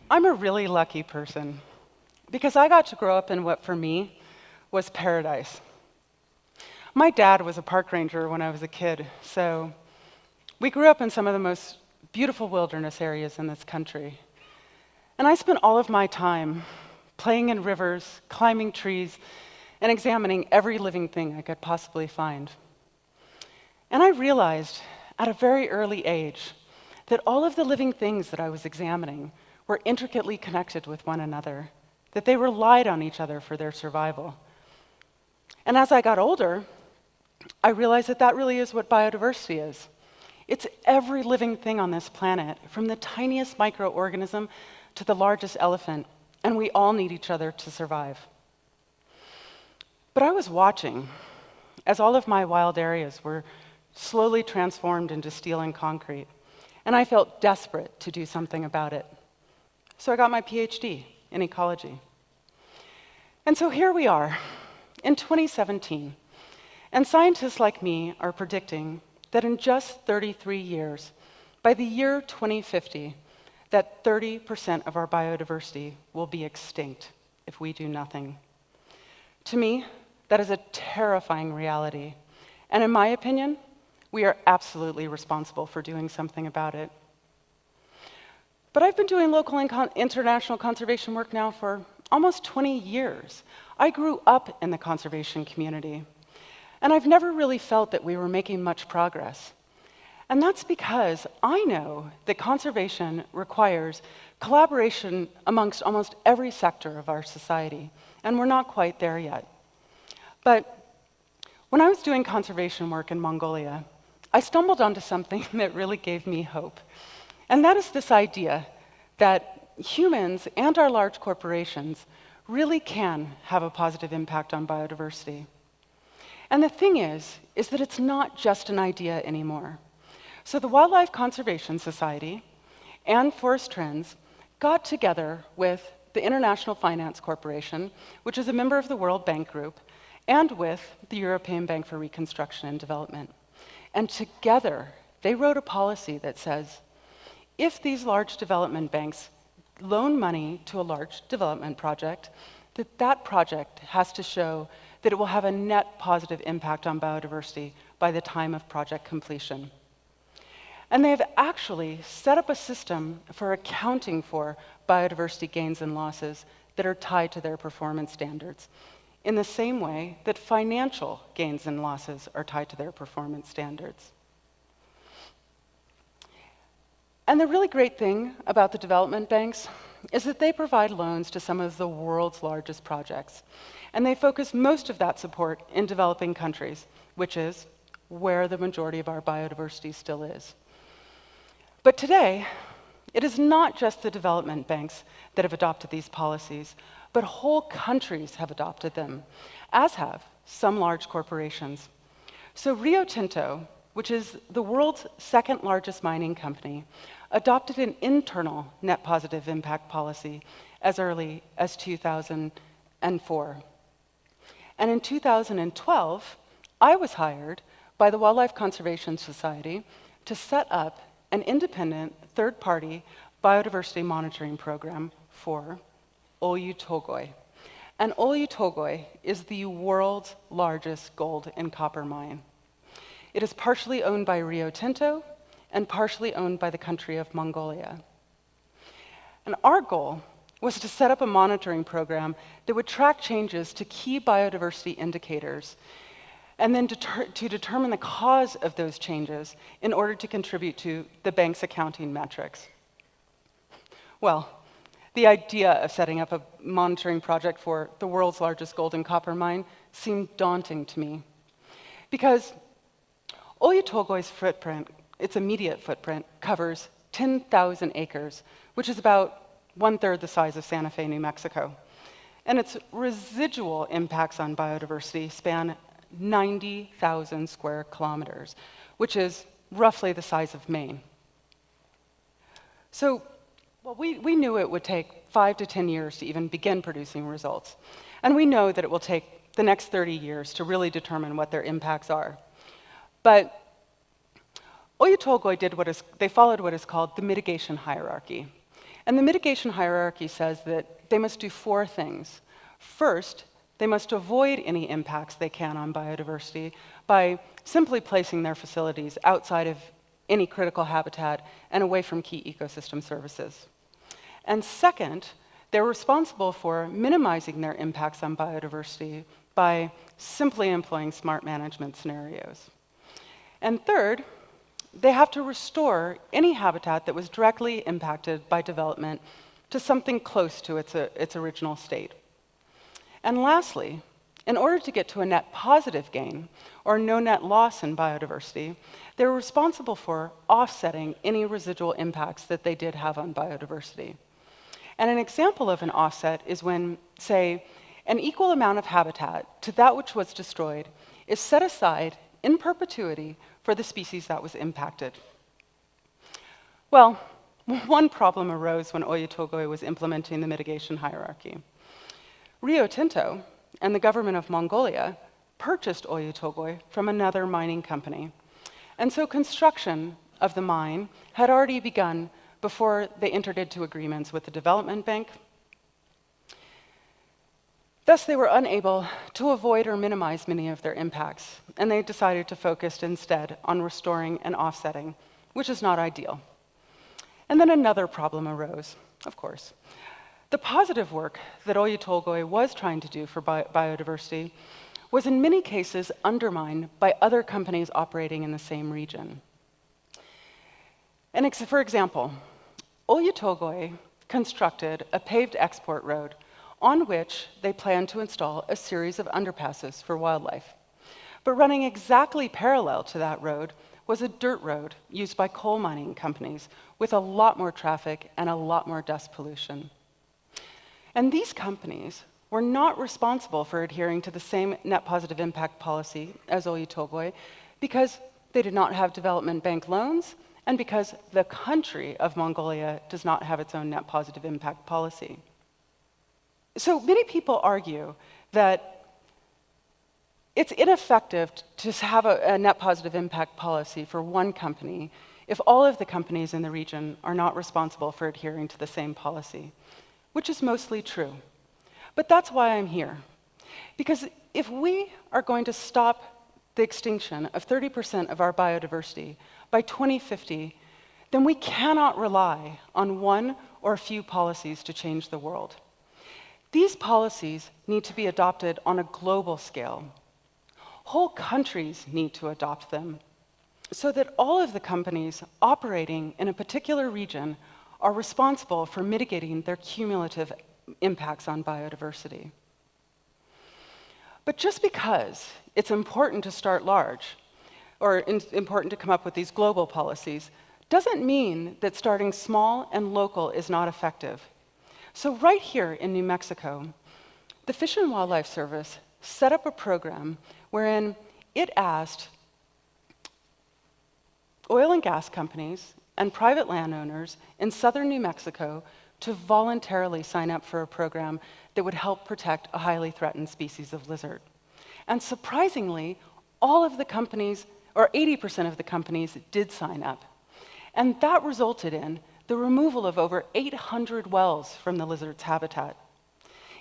I'm a really lucky person because I got to grow up in what for me was paradise. My dad was a park ranger when I was a kid, so we grew up in some of the most beautiful wilderness areas in this country. And I spent all of my time playing in rivers, climbing trees, and examining every living thing I could possibly find. And I realized at a very early age that all of the living things that I was examining were intricately connected with one another, that they relied on each other for their survival. And as I got older, I realized that that really is what biodiversity is. It's every living thing on this planet, from the tiniest microorganism to the largest elephant, and we all need each other to survive. But I was watching as all of my wild areas were slowly transformed into steel and concrete, and I felt desperate to do something about it. So I got my PhD in ecology. And so here we are in 2017, and scientists like me are predicting that in just 33 years, by the year 2050, that 30% of our biodiversity will be extinct if we do nothing. To me, that is a terrifying reality, and in my opinion, we are absolutely responsible for doing something about it. But I've been doing local and international conservation work now for almost 20 years. I grew up in the conservation community, and I've never really felt that we were making much progress. And that's because I know that conservation requires collaboration amongst almost every sector of our society, and we're not quite there yet. But when I was doing conservation work in Mongolia, I stumbled onto something that really gave me hope. And that is this idea that humans and our large corporations really can have a positive impact on biodiversity. And the thing is that it's not just an idea anymore. So the Wildlife Conservation Society and Forest Trends got together with the International Finance Corporation, which is a member of the World Bank Group, and with the European Bank for Reconstruction and Development. And together, they wrote a policy that says, if these large development banks loan money to a large development project, that project has to show that it will have a net positive impact on biodiversity by the time of project completion. And they have actually set up a system for accounting for biodiversity gains and losses that are tied to their performance standards, in the same way that financial gains and losses are tied to their performance standards. And the really great thing about the development banks is that they provide loans to some of the world's largest projects. And they focus most of that support in developing countries, which is where the majority of our biodiversity still is. But today, it is not just the development banks that have adopted these policies, but whole countries have adopted them, as have some large corporations. So Rio Tinto, which is the world's second largest mining company, adopted an internal net positive impact policy as early as 2004. And in 2012, I was hired by the Wildlife Conservation Society to set up an independent third-party biodiversity monitoring program for Oyu Tolgoi. And Oyu Tolgoi is the world's largest gold and copper mine. It is partially owned by Rio Tinto and partially owned by the country of Mongolia. And our goal was to set up a monitoring program that would track changes to key biodiversity indicators and then to determine the cause of those changes in order to contribute to the bank's accounting metrics. Well, the idea of setting up a monitoring project for the world's largest gold and copper mine seemed daunting to me, because Oyu Tolgoi's footprint, its immediate footprint, covers 10,000 acres, which is about 1/3 the size of Santa Fe, New Mexico. And its residual impacts on biodiversity span 90,000 square kilometers, which is roughly the size of Maine. So, well, we knew it would take 5 to 10 years to even begin producing results. And we know that it will take the next 30 years to really determine what their impacts are. But Oyu Tolgoi they followed what is called the mitigation hierarchy. And the mitigation hierarchy says that they must do 4 things. First, they must avoid any impacts they can on biodiversity by simply placing their facilities outside of any critical habitat and away from key ecosystem services. And second, they're responsible for minimizing their impacts on biodiversity by simply employing smart management scenarios. And third, they have to restore any habitat that was directly impacted by development to something close to its original state. And lastly, in order to get to a net positive gain, or no net loss in biodiversity, they're responsible for offsetting any residual impacts that they did have on biodiversity. And an example of an offset is when, say, an equal amount of habitat to that which was destroyed is set aside in perpetuity for the species that was impacted. Well, one problem arose when Oyu Tolgoi was implementing the mitigation hierarchy. Rio Tinto and the government of Mongolia purchased Oyu Tolgoi from another mining company. And so construction of the mine had already begun before they entered into agreements with the development bank. Thus, they were unable to avoid or minimize many of their impacts, and they decided to focus instead on restoring and offsetting, which is not ideal. And then another problem arose, of course. The positive work that Oyu Tolgoi was trying to do for biodiversity was in many cases undermined by other companies operating in the same region. And for example, Oyu Tolgoi constructed a paved export road on which they planned to install a series of underpasses for wildlife. But running exactly parallel to that road was a dirt road used by coal mining companies with a lot more traffic and a lot more dust pollution. And these companies were not responsible for adhering to the same net positive impact policy as Oyu Tolgoi because they did not have development bank loans and because the country of Mongolia does not have its own net positive impact policy. So many people argue that it's ineffective to have a net positive impact policy for one company if all of the companies in the region are not responsible for adhering to the same policy, which is mostly true. But that's why I'm here. Because if we are going to stop the extinction of 30% of our biodiversity by 2050, then we cannot rely on one or a few policies to change the world. These policies need to be adopted on a global scale. Whole countries need to adopt them so that all of the companies operating in a particular region are responsible for mitigating their cumulative impacts on biodiversity. But just because it's important to start large, or important to come up with these global policies, doesn't mean that starting small and local is not effective. So right here in New Mexico, the Fish and Wildlife Service set up a program wherein it asked oil and gas companies and private landowners in southern New Mexico to voluntarily sign up for a program that would help protect a highly threatened species of lizard. And surprisingly, all of the companies, or 80% of the companies, did sign up. And that resulted in the removal of over 800 wells from the lizard's habitat.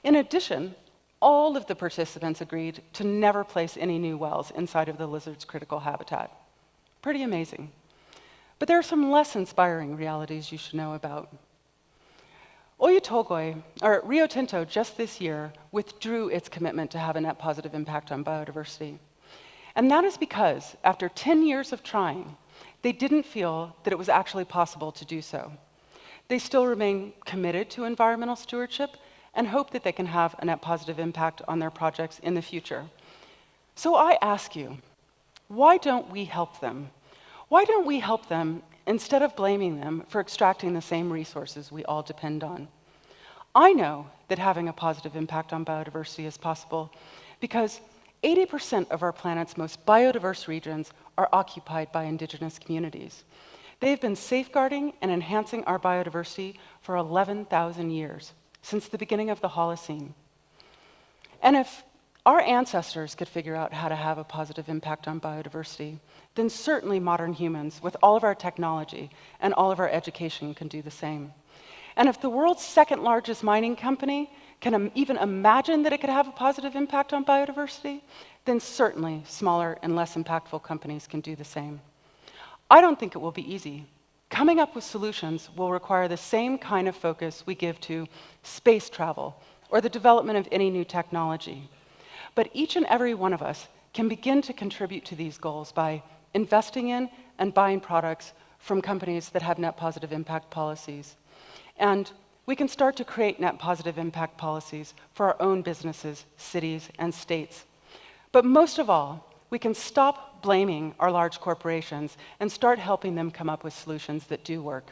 In addition, all of the participants agreed to never place any new wells inside of the lizard's critical habitat. Pretty amazing. But there are some less inspiring realities you should know about. Oyu Tolgoi, or Rio Tinto, just this year withdrew its commitment to have a net positive impact on biodiversity. And that is because, after 10 years of trying, they didn't feel that it was actually possible to do so. They still remain committed to environmental stewardship and hope that they can have a net positive impact on their projects in the future. So I ask you, why don't we help them? Why don't we help them instead of blaming them for extracting the same resources we all depend on? I know that having a positive impact on biodiversity is possible because 80% of our planet's most biodiverse regions are occupied by indigenous communities. They've been safeguarding and enhancing our biodiversity for 11,000 years, since the beginning of the Holocene. And if our ancestors could figure out how to have a positive impact on biodiversity, then certainly modern humans, with all of our technology and all of our education, can do the same. And if the world's second largest mining company can even imagine that it could have a positive impact on biodiversity, then certainly smaller and less impactful companies can do the same. I don't think it will be easy. Coming up with solutions will require the same kind of focus we give to space travel or the development of any new technology. But each and every one of us can begin to contribute to these goals by investing in and buying products from companies that have net positive impact policies. And we can start to create net positive impact policies for our own businesses, cities, and states. But most of all, we can stop blaming our large corporations and start helping them come up with solutions that do work.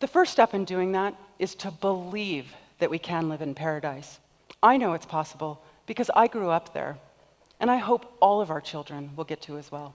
The first step in doing that is to believe that we can live in paradise. I know it's possible because I grew up there, and I hope all of our children will get to as well.